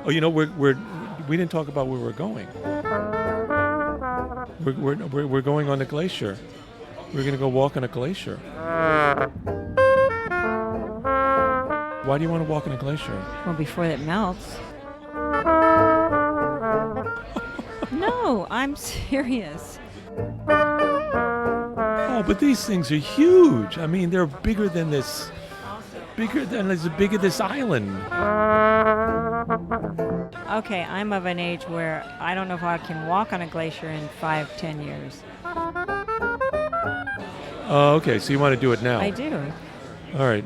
Oh, we didn't talk about where we're going. We're going on the glacier. We're going to go walk on a glacier. Why do you want to walk on a glacier? Well, before it melts. No, I'm serious. Oh, but these things are huge. I mean, they're bigger than this. Bigger than this island. Okay, I'm of an age where I don't know if I can walk on a glacier in 5-10 years. Oh, okay, so you want to do it now? I do. All right.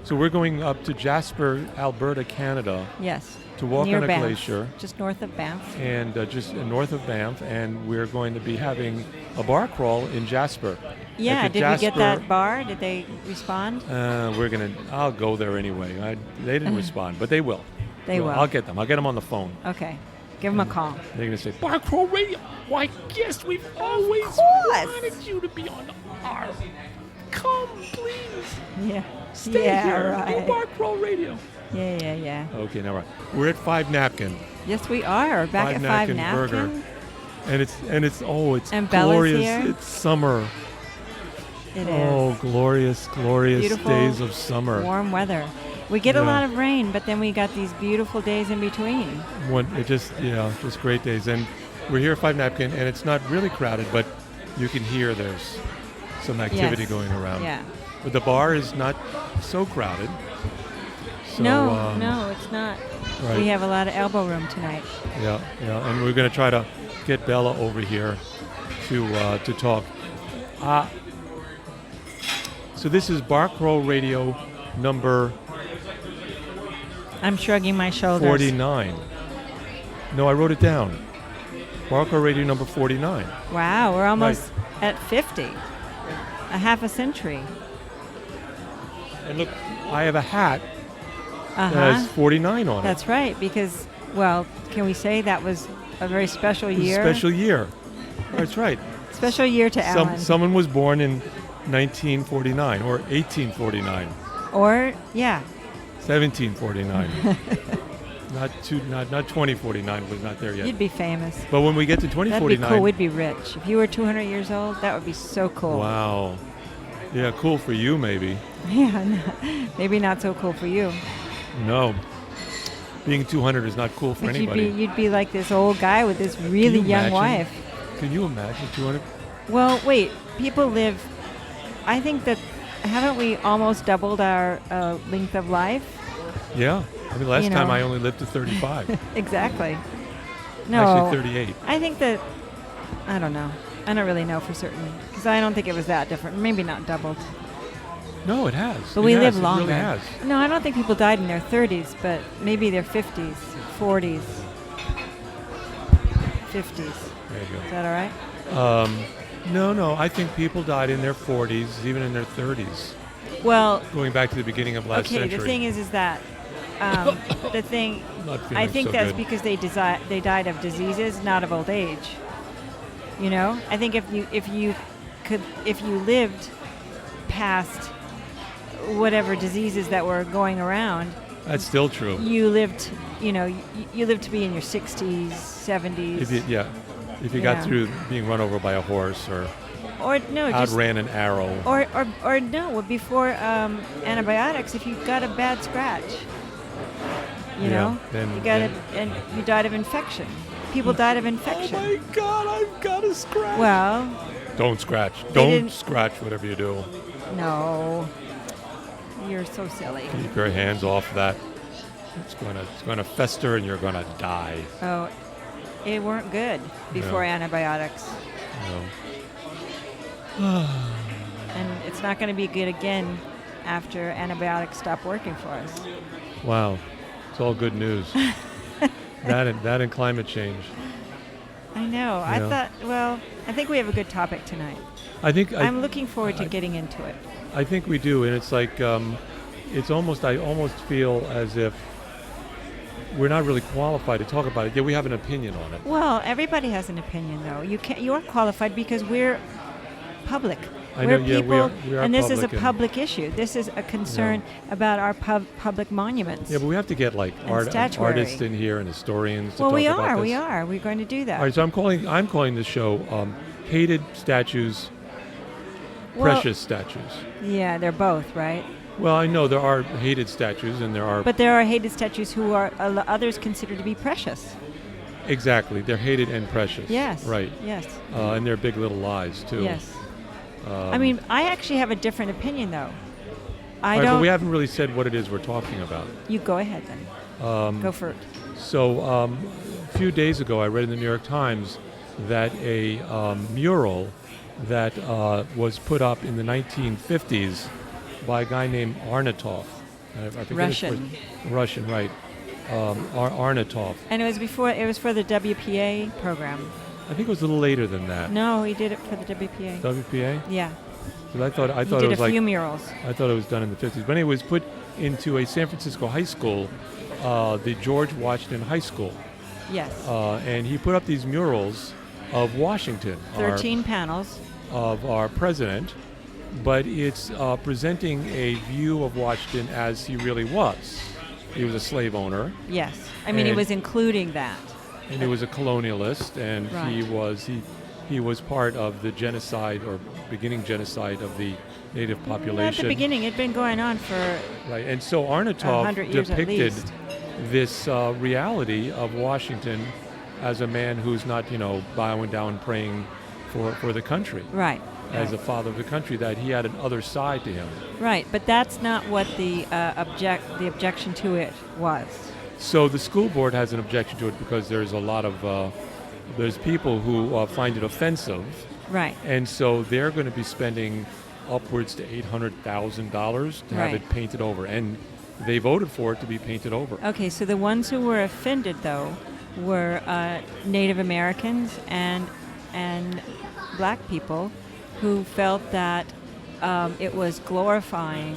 So we're going up to Jasper, Alberta, Canada. Yes. To walk Near on a Banff, glacier. just north of Banff. And just north of Banff, and we're going to be having a bar crawl in Jasper. Yeah, did we get that bar? Did they respond? I'll go there anyway. They didn't respond, but they will. They will. I'll get them on the phone. Okay. Give them a call. They're going to say, Bar Crawl Radio. Why, yes, we've always wanted you to be on our. Come, please. Yeah. Stay here. Right. Do Bar Crawl Radio. Yeah. Okay, now right. We're at 5 Napkin. Yes, we are. Back at 5 Napkin. Burger. And it's and glorious. Bela's here. It's summer. It is. Oh, glorious Beautiful, days of summer. Warm weather. We get a lot of rain, but then we got these beautiful days in between. Just great days. And we're here at 5 Napkin, and it's not really crowded, but you can hear there's some activity going around. Yeah. But the bar is not so crowded. So, no, it's not. Right. We have a lot of elbow room tonight. Yeah, and we're going to try to get Bela over here to talk. So this is Bar Crawl Radio number. I'm shrugging my shoulders. 49. No, I wrote it down. Bar Crawl Radio number 49. Wow, we're almost at 50. A half a century. And look, I have a hat that has 49 on it. That's right, because, well, can we say that was a very special year? Special year. That's right. Special year to Alan. Someone was born in 1949 or 1849. Or, yeah. 1749. Not 2049 was not there yet. You'd be famous. But when we get to 2049... That'd be cool. We'd be rich. If you were 200 years old, that would be so cool. Wow. Yeah, cool for you, maybe. Yeah, no, maybe not so cool for you. No. Being 200 is not cool for anybody. You'd be like this old guy with this really young wife. Can you imagine 200? Well, wait. People live... I think that... Haven't we almost doubled our length of life? Yeah. I mean, last time I only lived to 35. Exactly. No. Actually, 38. I think that... I don't know. I don't really know for certain. Because I don't think it was that different. Maybe not doubled. No, it has. But we live longer. It really has. No, I don't think people died in their 30s, but maybe their 50s, 40s, 50s. There you go. Is that all right? No. I think people died in their 40s, even in their 30s. Well, going back to the beginning of last century. Okay, the thing is that the thing. I think so that's good. because they died of diseases, not of old age. You know, I think if you lived past whatever diseases that were going around. That's still true. You lived, you lived to be in your 60s, 70s. If you got through being run over by a horse or outran an arrow. Or no, before antibiotics, if you got a bad scratch, then you got and you died of infection. People died of infection. Oh my God, I've got a scratch. Well, don't scratch. Don't scratch whatever you do. No. You're so silly. Keep your hands off that. It's going to fester and you're going to die. Oh, it weren't good before antibiotics. No. And it's not going to be good again after antibiotics stop working for us. Wow. It's all good news. That and climate change. I know. I think we have a good topic tonight. I'm looking forward to getting into it. I think we do, and it's like, I almost feel as if we're not really qualified to talk about it. Yeah, we have an opinion on it. Well, everybody has an opinion, though. You are qualified because we're public. We're people, we are and this is a public public issue. This is a concern about our public monuments. Yeah, but we have to get like artists in here and historians to talk about this. We are. We're going to do that. All right, so I'm calling the show Hated Statues, Precious Statues. Yeah, they're both, right? Well, I know there are hated statues and there are... But there are hated statues who are others considered to be precious. Exactly. They're hated and precious. Yes. Right. Yes. And they're big little lies, too. Yes. I mean, I actually have a different opinion, though. But we haven't really said what it is we're talking about. You go ahead, then. Go for it. So a few days ago, I read in the New York Times that a mural that was put up in the 1950s by a guy named Arnatov. Russian, right. Arnatov. And it was for the WPA program. I think it was a little later than that. No, he did it for the WPA. WPA? Yeah. I thought he it did was a few murals. I thought it was done in the 50s. But anyway, it was put into a San Francisco high school, the George Washington High School. Yes. And he put up these murals of Washington. 13 panels. Of our president. But it's presenting a view of Washington as he really was. He was a slave owner. Yes. I mean, he was including that. And he was a colonialist, and right. he was part of the genocide or beginning genocide of the native population. At the beginning, it had been going on for right. And so Arnatov depicted this reality of Washington as a man who's not, bowing down praying for the country. Right. As a father of the country, that he had an other side to him. Right, but that's not what the objection to it was. So the school board has an objection to it because there's a lot of there's people who find it offensive. Right. And so they're going to be spending upwards to $800,000 to have it painted over, and they voted for it to be painted over. Okay, so the ones who were offended, though, were Native Americans and black people who felt that it was glorifying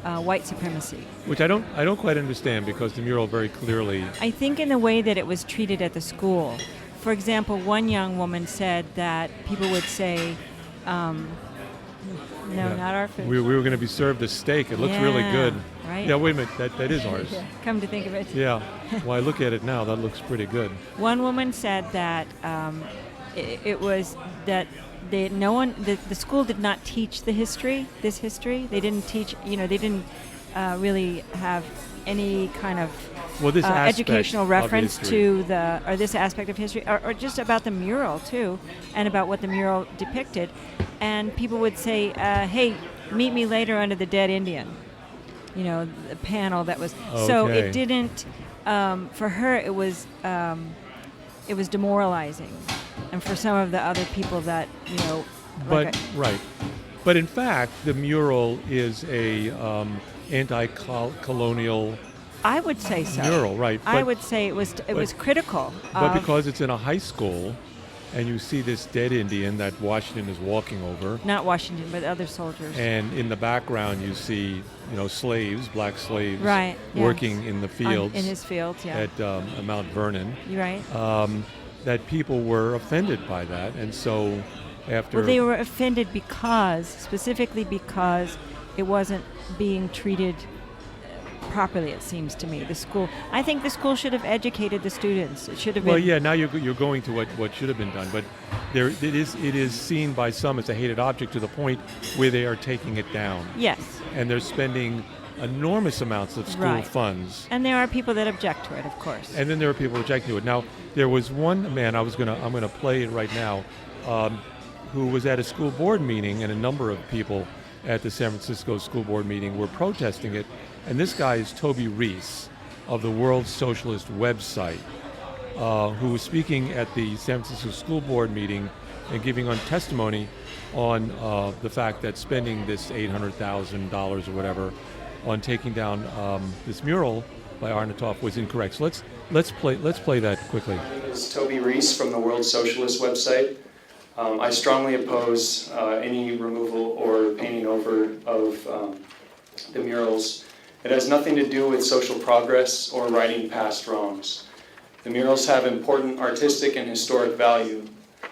white supremacy. Which I don't quite understand, because the mural very clearly... I think in the way that it was treated at the school. For example, one young woman said that people would say, not our food. We were going to be served a steak. It looks really good. Right? Yeah, wait a minute. That is ours. Come to think of it. Yeah. Well, I look at it now. That looks pretty good. One woman said that it was that the school did not teach this history. They didn't teach, they didn't really have any kind of educational reference to this aspect of history, or just about the mural too, and about what the mural depicted. And people would say, hey, meet me later under the dead Indian. The panel that was. Okay. So it didn't, for her, it was demoralizing. And for some of the other people that, Right. But in fact, the mural is a anti-colonial I would say so. mural, right. I would say it was critical. But because it's in a high school, and you see this dead Indian that Washington is walking over. Not Washington, but other soldiers. And in the background you see, slaves, black slaves, working in the fields. In his fields, yeah. At Mount Vernon. Right. That people were offended by that, and so after... Well, they were offended specifically because it wasn't being treated properly, it seems to me. I think the school should have educated the students. It should have been... Well, yeah, now you're going to what should have been done, but it is seen by some as a hated object to the point where they are taking it down. Yes. And they're spending enormous amounts of school funds. And there are people that object to it, of course. And then there are people objecting to it. Now, there was one man, I'm gonna play it right now, who was at a school board meeting, and a number of people at the San Francisco school board meeting were protesting it. And this guy is Toby Reese of the World Socialist website, who was speaking at the San Francisco school board meeting and giving on testimony on the fact that spending this $800,000 or whatever on taking down this mural by Arnatoff was incorrect. So let's play that quickly. My name is Toby Reese from the World Socialist website. I strongly oppose any removal or painting over of the murals. It has nothing to do with social progress or righting past wrongs. The murals have important artistic and historic value.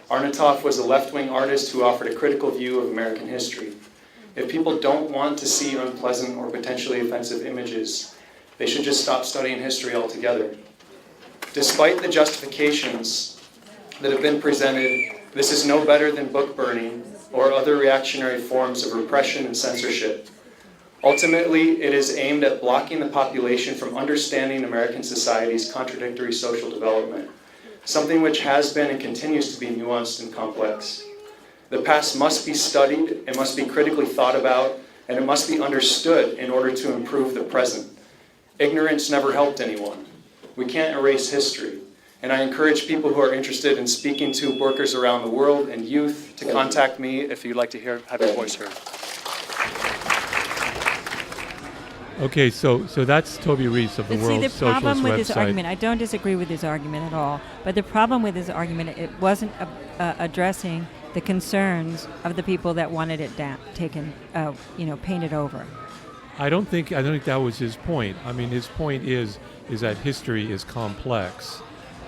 Arnatoff was a left-wing artist who offered a critical view of American history. If people don't want to see unpleasant or potentially offensive images, they should just stop studying history altogether. Despite the justifications that have been presented, this is no better than book burning or other reactionary forms of repression and censorship. Ultimately, it is aimed at blocking the population from understanding American society's contradictory social development, something which has been and continues to be nuanced and complex. The past must be studied, it must be critically thought about, and it must be understood in order to improve the present. Ignorance never helped anyone. We can't erase history. And I encourage people who are interested in speaking to workers around the world and youth to contact me if you'd like to have your voice heard. Okay, so that's Toby Reese of the World Socialist website. See, the problem with his argument, I don't disagree with his argument at all, but the problem with his argument, it wasn't addressing the concerns of the people that wanted it taken, painted over. I don't think that was his point. I mean, his point is that history is complex,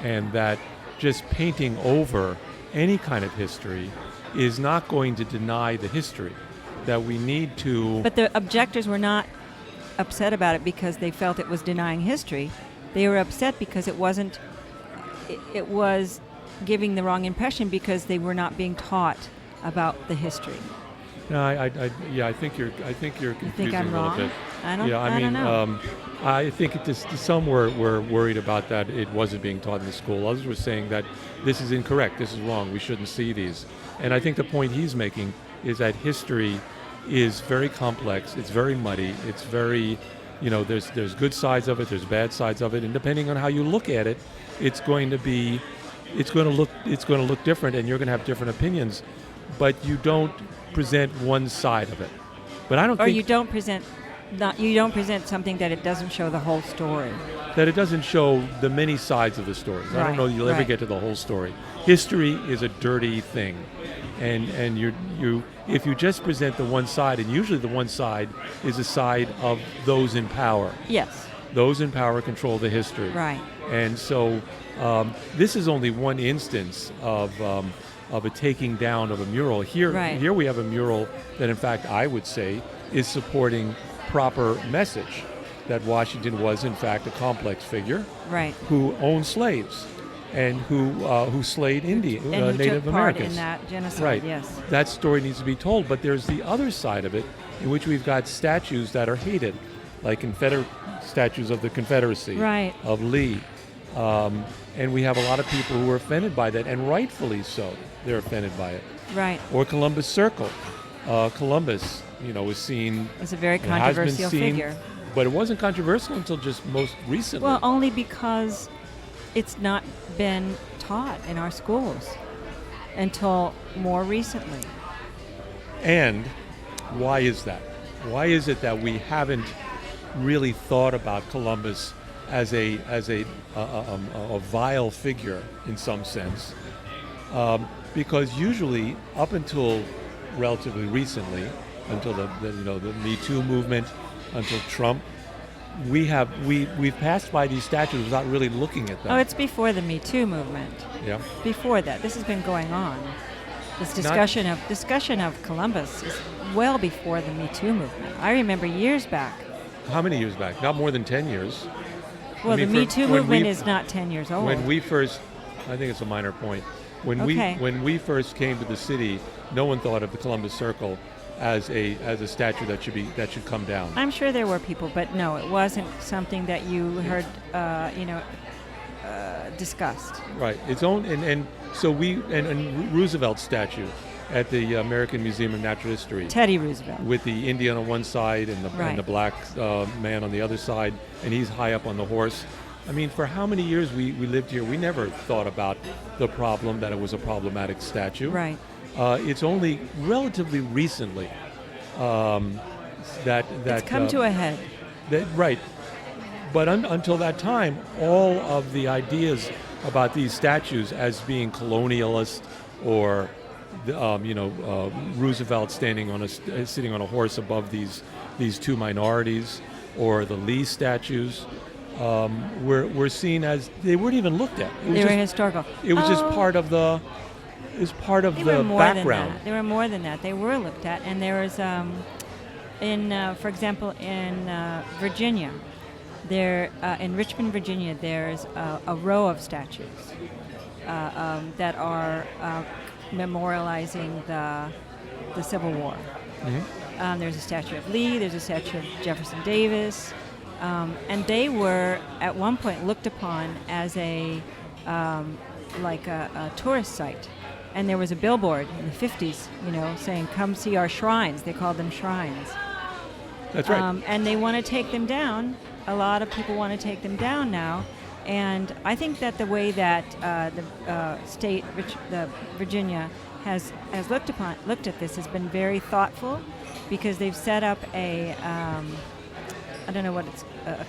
and that just painting over any kind of history is not going to deny the history. That we need to. But the objectors were not upset about it because they felt it was denying history. They were upset because it wasn't. It was giving the wrong impression because they were not being taught about the history. No, I think you're confusing you think I'm a little wrong? bit. I don't know. I think some were worried about that it wasn't being taught in the school. Others were saying that this is incorrect, this is wrong, we shouldn't see these. And I think the point he's making is that history is very complex, it's very muddy, it's very, there's good sides of it, there's bad sides of it, and depending on how you look at it, it's going to look different, and you're going to have different opinions, but you don't present one side of it. But I don't think you don't present something that it doesn't show the whole story. That it doesn't show the many sides of the story. Right, I don't know you'll ever get to the whole story. History is a dirty thing, and you if you just present the one side, and usually the one side is the side of those in power. Yes. Those in power control the history. Right. And so this is only one instance of a taking down of a mural. Here we have a mural that, in fact, I would say is supporting proper message that Washington was, in fact, a complex figure, right, who owned slaves and who slayed Native took part Americans. In that genocide. Right. Yes. That story needs to be told, but there's the other side of it, in which we've got statues that are hated, like statues of the Confederacy, right, of Lee. And we have a lot of people who are offended by that, and rightfully so. They're offended by it. Right. Or Columbus Circle. Columbus, was seen as a very controversial figure. But it wasn't controversial until just most recently. Well, only because it's not been taught in our schools until more recently. And why is that? Why is it that we haven't really thought about Columbus as a vile figure in some sense? Because usually, up until relatively recently, until the Me Too movement, until Trump, we've passed by these statues without really looking at them. Oh, it's before the Me Too movement. Yeah. Before that, this has been going on. This discussion of Columbus is well before the Me Too movement. I remember years back. How many years back? Not more than 10 years. Well, the Me Too movement is not 10 years old. When we first, I think it's a minor point. When we first came to the city, no one thought of the Columbus Circle as a statue that should come down. I'm sure there were people, but no, it wasn't something that you heard, discussed. Right. Its own, and Roosevelt's statue at the American Museum of Natural History. Teddy Roosevelt. With the Indian on one side and the black man on the other side, and he's high up on the horse. I mean, for how many years we lived here, we never thought about the problem that it was a problematic statue. Right. It's only relatively recently that it's come to a head. Right. but until that time, all of the ideas about these statues as being colonialist, or Roosevelt sitting on a horse above these two minorities, or the Lee statues, were seen as, they weren't even looked at. They were historical. It was just part of the. Is part of the background. They were more than that. They were looked at, and there was, for example, in Virginia, in Richmond, Virginia, there's a row of statues that are memorializing the Civil War. Mm-hmm. There's a statue of Lee. There's a statue of Jefferson Davis, and they were at one point looked upon as a tourist site. And there was a billboard in the 50s, saying, "Come see our shrines." They called them shrines. That's right. And they want to take them down. A lot of people want to take them down now. And I think that the way that the Virginia has looked at this has been very thoughtful, because they've set up a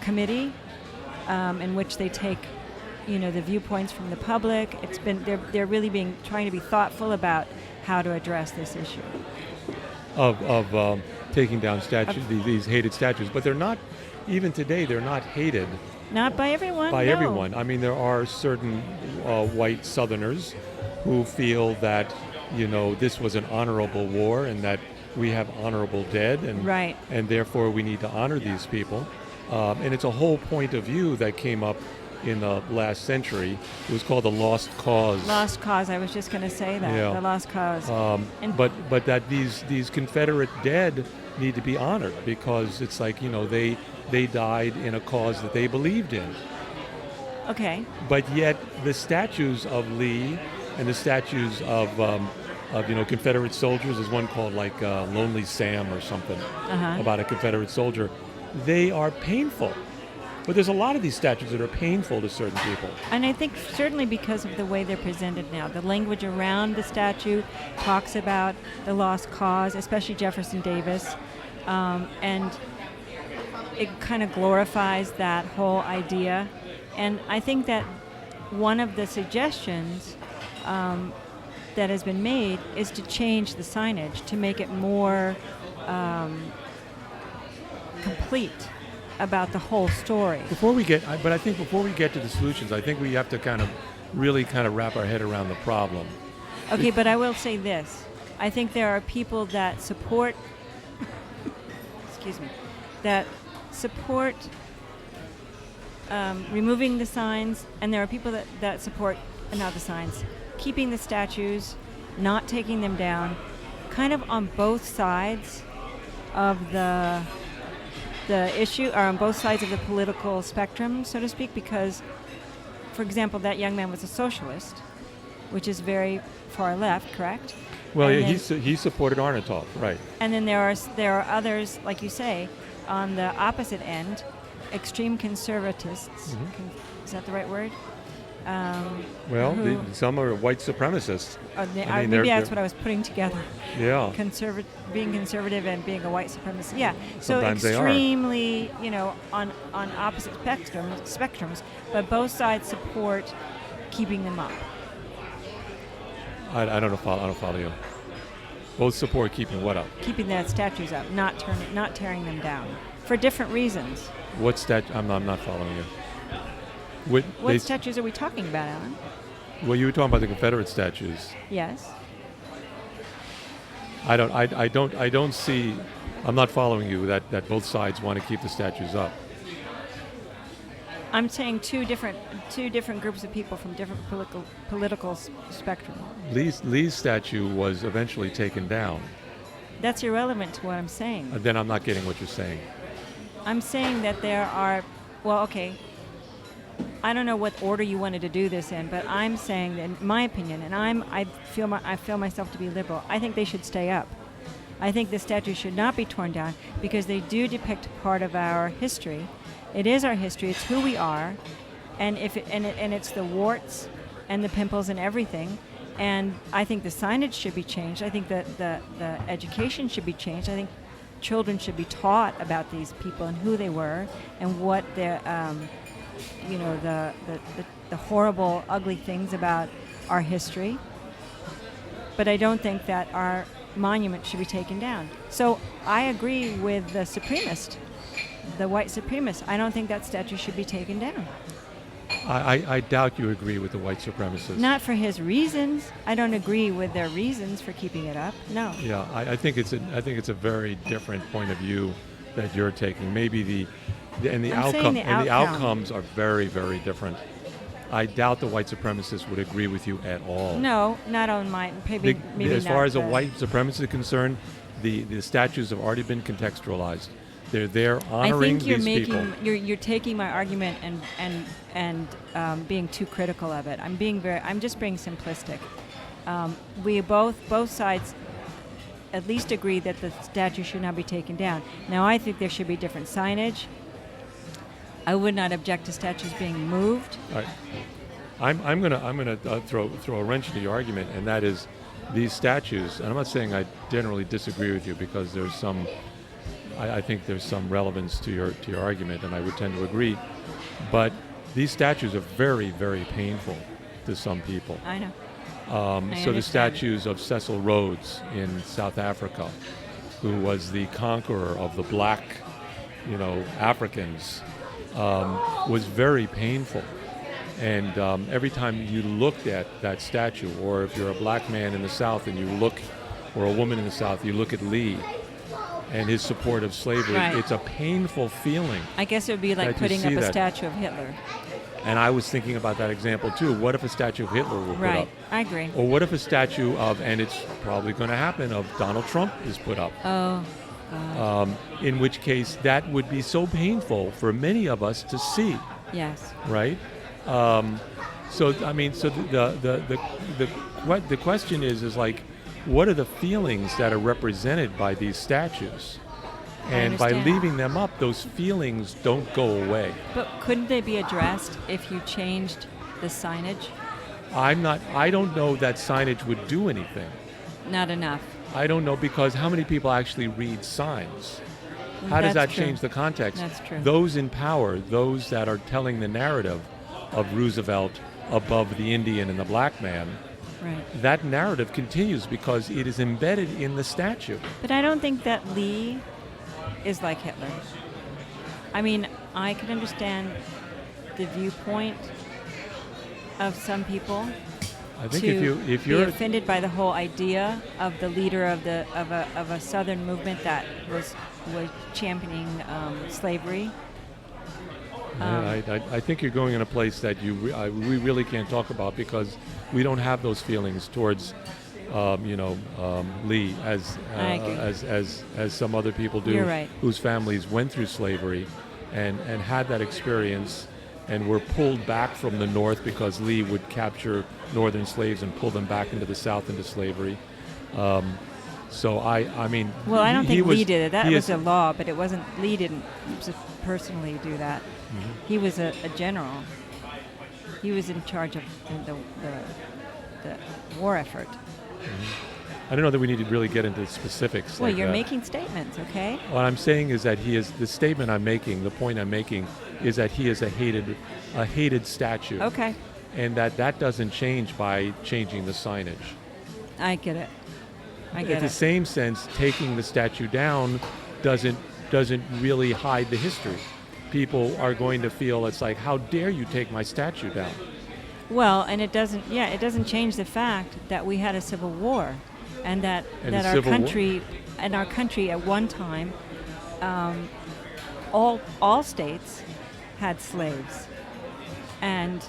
committee in which they take the viewpoints from the public. It's been they're really trying to be thoughtful about how to address this issue of taking down statues, these hated statues. But they're not, even today, they're not hated. Not by everyone. By no. everyone. I mean, there are certain white Southerners who feel that this was an honorable war, and that we have honorable dead, and right. and therefore we need to honor these people. And it's a whole point of view that came up in the last century. It was called the lost cause. Lost cause. I was just going to say that. Yeah. The lost cause. But that these Confederate dead need to be honored, because it's like they died in a cause that they believed in. Okay. But yet the statues of Lee and the statues of Confederate soldiers, there's one called Lonely Sam or something, about a Confederate soldier. They are painful. But there's a lot of these statues that are painful to certain people. And I think certainly because of the way they're presented now. The language around the statue talks about the lost cause, especially Jefferson Davis, and it kind of glorifies that whole idea. And I think that one of the suggestions that has been made is to change the signage to make it more complete about the whole story. Before we get to the solutions, I think we have to really wrap our head around the problem. Okay, but I will say this. I think there are people that support removing the signs, and there are people that support, not the signs, keeping the statues, not taking them down, kind of on both sides of the issue, or on both sides of the political spectrum, so to speak, because, for example, that young man was a socialist, which is very far left, correct? Well, yeah, he supported Arnatov, right. And then there are others, like you say, on the opposite end, extreme conservatists. Mm-hmm. Is that the right word? Some are white supremacists. Maybe that's what I was putting together. Yeah. Being conservative and being a white supremacist. Yeah. Sometimes so extremely, on opposite spectrums, but both sides support keeping them up. I don't follow you. Both support keeping what up? Keeping the statues up, not tearing them down, for different reasons. What statue? I'm not following you. What statues are we talking about, Alan? Well, you were talking about the Confederate statues. Yes. I don't see. I'm not following you. That both sides want to keep the statues up. I'm saying two different groups of people from different political spectrum. Lee's statue was eventually taken down. That's irrelevant to what I'm saying. Then I'm not getting what you're saying. I'm saying that there are. Well, okay. I don't know what order you wanted to do this in, but I'm saying that, in my opinion, and I feel myself to be liberal, I think they should stay up. I think the statues should not be torn down, because they do depict part of our history. It is our history. It's who we are, and it's the warts and the pimples and everything. And I think the signage should be changed. I think that the education should be changed. I think children should be taught about these people and who they were and what their, the horrible, ugly things about our history. But I don't think that our monument should be taken down. So I agree with the supremacist, the white supremacist. I don't think that statue should be taken down. I doubt you agree with the white supremacists. Not for his reasons. I don't agree with their reasons for keeping it up. No. Yeah, I think it's a very different point of view that you're taking. Maybe the outcomes are very, very different. I doubt the white supremacists would agree with you at all. No, not on my. Maybe as not far as a white supremacist is concerned, the statues have already been contextualized. They're there honoring these people. You're taking my argument and being too critical of it. I'm just being simplistic. We both sides at least agree that the statue should not be taken down. Now I think there should be different signage. I would not object to statues being moved. All right. I'm gonna throw a wrench into your argument, and that is these statues. And I'm not saying I generally disagree with you, because there's some. I think there's some relevance to your argument, and I would tend to agree. But these statues are very, very painful to some people. I know. So the statues of Cecil Rhodes in South Africa, who was the conqueror of the black, Africans, was very painful. And every time you looked at that statue, or if you're a black man in the South and you look, or a woman in the South, you look at Lee and his support of slavery, right. It's a painful feeling. I guess it would be like putting up a statue of Hitler. And I was thinking about that example too. What if a statue of Hitler were put up? Right, I agree. Or what if a statue of, and it's probably going to happen, of Donald Trump is put up? Oh, God. In which case that would be so painful for many of us to see. Yes. Right? So the question is like, what are the feelings that are represented by these statues? And by leaving them up, those feelings don't go away. But couldn't they be addressed if you changed the signage? I don't know that signage would do anything. Not enough. I don't know, because how many people actually read signs? How does that change the context? That's true. Those in power, those that are telling the narrative of Roosevelt above the Indian and the black man, right. That narrative continues because it is embedded in the statue. But I don't think that Lee is like Hitler. I mean, I can understand the viewpoint of some people. I think if you're be offended by the whole idea of the leader of a Southern movement that was championing slavery. I think you're going in a place that we really can't talk about, because we don't have those feelings towards Lee as some other people do. You're right. Whose families went through slavery and had that experience and were pulled back from the North, because Lee would capture Northern slaves and pull them back into the South into slavery. So I mean. Well, I don't think Lee did it. That was a law, but it wasn't. Lee didn't personally do that. Mm-hmm. He was a general. He was in charge of the war effort. Mm-hmm. I don't know that we need to really get into specifics. Well, like you're that. making statements, okay? What I'm saying is that the statement I'm making, the point I'm making, is that he is a hated statue. Okay. And that doesn't change by changing the signage. I get it. In the same sense, taking the statue down doesn't really hide the history. People are going to feel it's like, how dare you take my statue down? Well, and it doesn't change the fact that we had a civil war, and that our country at one time, all states had slaves, and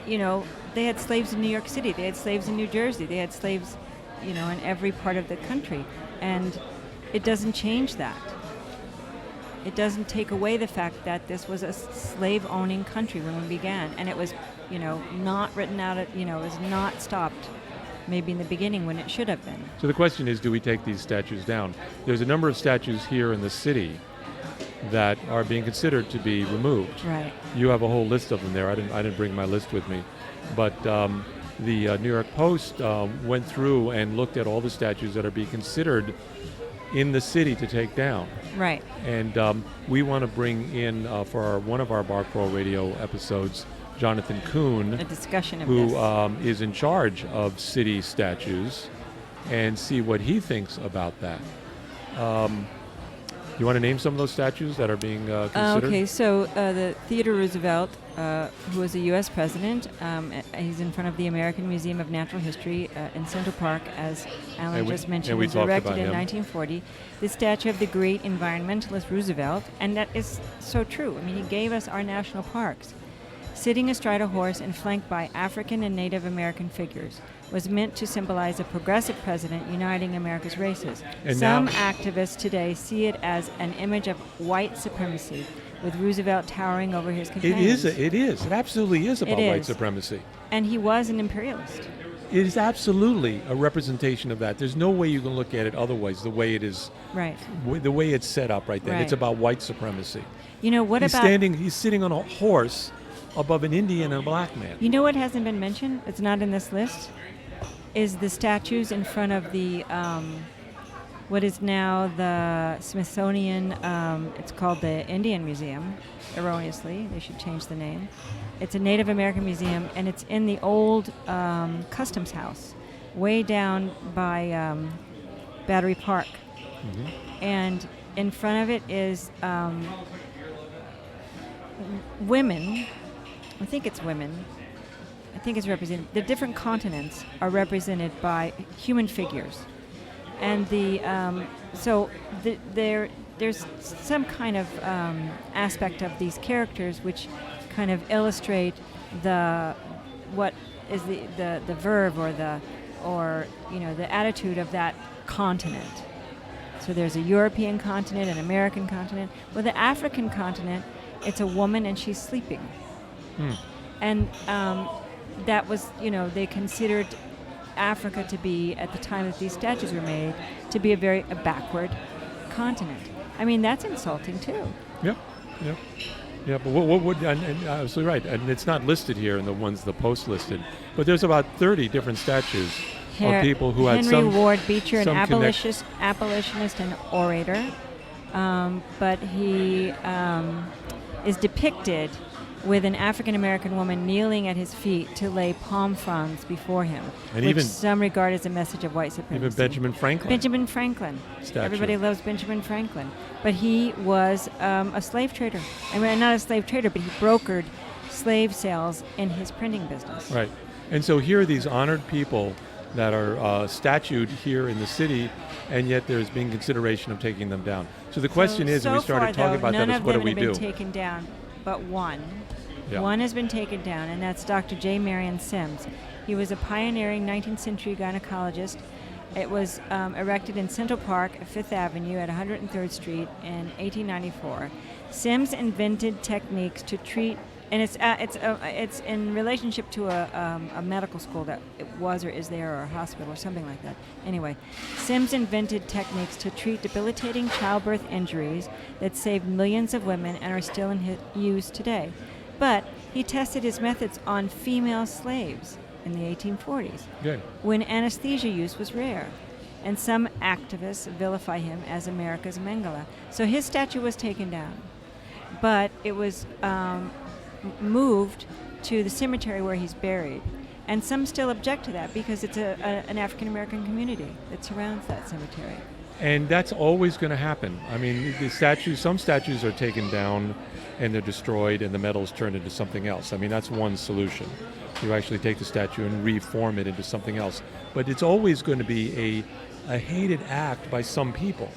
they had slaves in New York City, they had slaves in New Jersey, they had slaves, in every part of the country, and it doesn't change that. It doesn't take away the fact that this was a slave-owning country when we began, and it was, not written out. It was not stopped, maybe in the beginning when it should have been. So the question is, do we take these statues down? There's a number of statues here in the city that are being considered to be removed. Right. You have a whole list of them there. I didn't bring my list with me, but the New York Post went through and looked at all the statues that are being considered in the city to take down. Right. And we want to bring in, for one of our Bar Crawl Radio episodes, Jonathan Kuhn, A discussion of who this. is in charge of city statues, and see what he thinks about that. You want to name some of those statues that are being considered? Okay, so the Theodore Roosevelt, who was a U.S. president, he's in front of the American Museum of Natural History in Central Park, as Alan just mentioned, was erected in 1940. The statue of the great environmentalist Roosevelt, and that is so true. I mean, he gave us our national parks. Sitting astride a horse and flanked by African and Native American figures, was meant to symbolize a progressive president uniting America's races. And Some now- activists today see it as an image of white supremacy, with Roosevelt towering over his It companions. is. It absolutely is about It white is. supremacy. And he was an imperialist. It is absolutely a representation of that. There's no way you can look at it otherwise, the way it is, Right. the way it's set up right there. Right. It's about white supremacy. You know, what he's about... he's sitting on a horse above an Indian and a black man. You know what hasn't been mentioned? It's not in this list. Is the statues in front of the what is now the Smithsonian. It's called the Indian Museum. Erroneously, they should change the name. It's a Native American museum, and it's in the old customs house, way down by Battery Park. Mm-hmm. And in front of it is women. I think it's women. I think it's represented. The different continents are represented by human figures, and there's some kind of aspect of these characters which kind of illustrate what is the verb or the attitude of that continent. So there's a European continent, an American continent. Well, the African continent, it's a woman and she's sleeping. And that was, they considered Africa to be, at the time that these statues were made, to be a backward continent. I mean, that's insulting too. Yep. Yeah, but what would, and absolutely right, and it's not listed here in the post listed, but there's about 30 different statues of people who had some... Henry Ward Beecher, an some abolitionist and orator, but he is depicted with an African-American woman kneeling at his feet to lay palm fronds before him, And which even- some regard as a message of white supremacy. Even Benjamin Franklin. Benjamin Franklin. Statue. Everybody loves Benjamin Franklin. But he was a slave trader. I mean, not a slave trader, but he brokered slave sales in his printing business. Right. And so here are these honored people that are statued here in the city, and yet there's been consideration of taking them down. So the question is, and we started talking about that, is what do we do? None of them have been taken down, but one. Yeah. One has been taken down, and that's Dr. J. Marion Sims. He was a pioneering 19th century gynecologist. It was erected in Central Park, 5th Avenue at 103rd Street in 1894. Sims invented techniques to treat, and it's in relationship to a medical school that it was or is there, or a hospital or something like that. Anyway, Sims invented techniques to treat debilitating childbirth injuries that saved millions of women and are still in use today. But he tested his methods on female slaves in the 1840s, Good. when anesthesia use was rare. And some activists vilify him as America's Mengele. So his statue was taken down, but it was moved to the cemetery where he's buried. And some still object to that because it's an African-American community that surrounds that cemetery. And that's always going to happen. I mean, some statues are taken down and they're destroyed and the metal's turned into something else. I mean, that's one solution. You actually take the statue and reform it into something else. But it's always going to be a hated act by some people.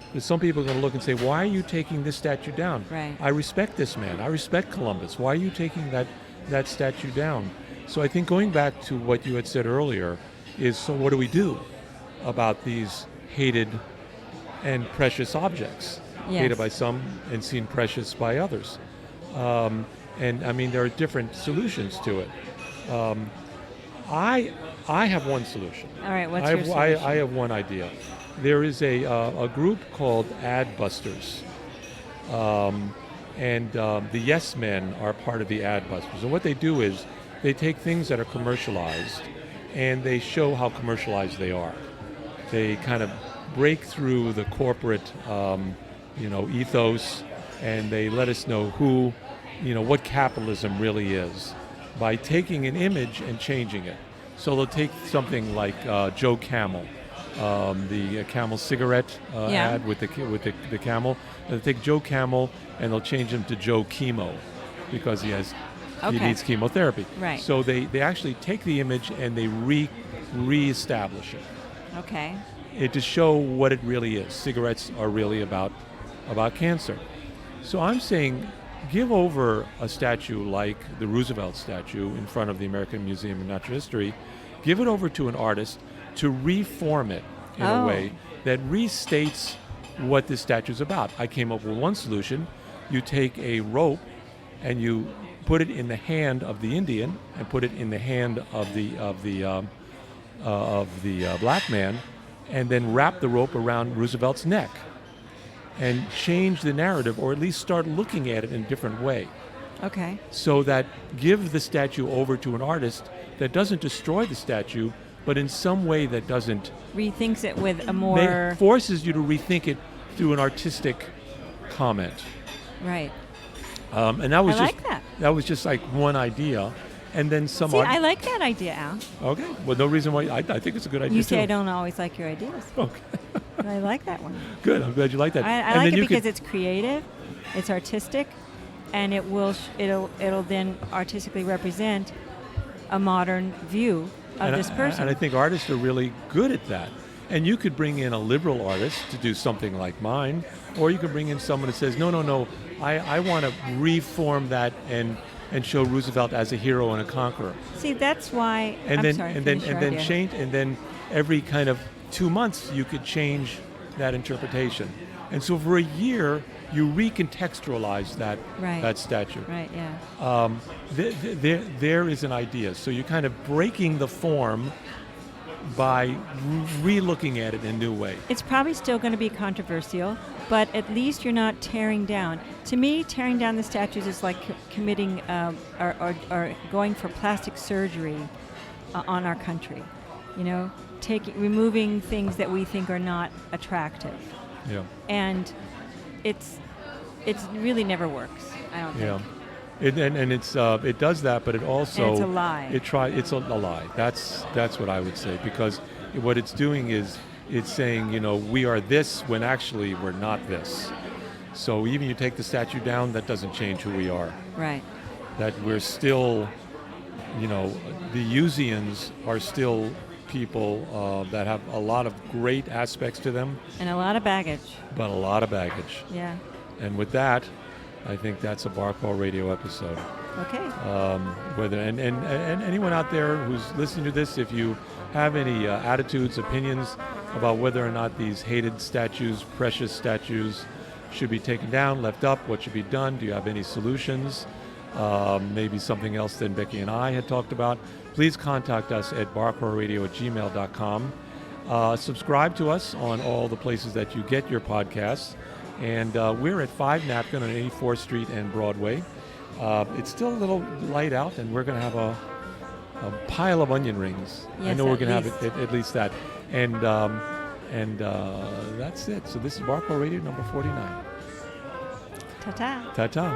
Because some people are going to look and say, why are you taking this statue down? Right. I respect this man. I respect Columbus. Why are you taking that statue down? So I think going back to what you had said earlier is, so what do we do about these hated and precious objects? Yes. Hated by some and seen precious by others. And I mean, there are different solutions to it. I have one solution. All right, what's your solution? I have one idea. There is a group called Adbusters. And the Yes Men are part of the Adbusters. And what they do is they take things that are commercialized and they show how commercialized they are. They kind of break through the corporate, ethos, and they let us know what capitalism really is by taking an image and changing it. So they'll take something like Joe Camel, the Camel cigarette ad with the camel. They'll take Joe Camel and they'll change him to Joe Chemo because he needs chemotherapy. Right. So they actually take the image and they reestablish it. Okay. To show what it really is. Cigarettes are really about cancer. So I'm saying, give over a statue like the Roosevelt statue in front of the American Museum of Natural History, give it over to an artist to reform it in a way that restates what this statue is about. I came up with one solution. You take a rope and you put it in the hand of the Indian and put it in the hand of the black man, and then wrap the rope around Roosevelt's neck and change the narrative, or at least start looking at it in a different way. Okay. So that give the statue over to an artist that doesn't destroy the statue, but in some way that doesn't... rethinks it with a more... forces you to rethink it through an artistic comment. Right. And that was that was just like one idea. And then some... I like that idea, Al. Okay. Well, no reason why... I think it's a good idea, You say too. I don't always like your ideas. Okay. But I like that one. Good. I'm glad you like that. I like it because it's creative, it's artistic, and it'll then artistically represent a modern view of this person. And I think artists are really good at that. And you could bring in a liberal artist to do something like mine, or you could bring in someone that says, no, I want to reform that and show Roosevelt as a hero and a conqueror. See, that's why. And then every kind of 2 months you could change that interpretation. And so for a year you recontextualize that statue. Right. Yeah. There is an idea. So you're kind of breaking the form by re-looking at it in a new way. It's probably still going to be controversial, but at least you're not tearing down. To me, tearing down the statues is like committing or going for plastic surgery on our country. Removing things that we think are not attractive. Yeah. And it's really never works, I don't think. Yeah. It does that, but it also... And it's a lie. It's a lie. That's what I would say, because what it's doing is it's saying, we are this when actually we're not this. So even you take the statue down, that doesn't change who we are. Right. That we're still, the Usians are still people that have a lot of great aspects to them. And a lot of baggage. But a lot of baggage. Yeah. And with that, I think that's a Bar Call Radio episode. Okay. Whether and anyone out there who's listening to this, if you have any attitudes, opinions about whether or not these hated statues, precious statues, should be taken down, left up, what should be done? Do you have any solutions? Maybe something else than Becky and I had talked about. Please contact us at barcallradio@gmail.com. Subscribe to us on all the places that you get your podcasts. And we're at 5 Napkin on 84th Street and Broadway. It's still a little light out, and we're going to have a pile of onion rings. Yes, I know we're going to have at least that. And that's it. So this is Bar Call Radio number 49. Ta-ta. Ta-ta.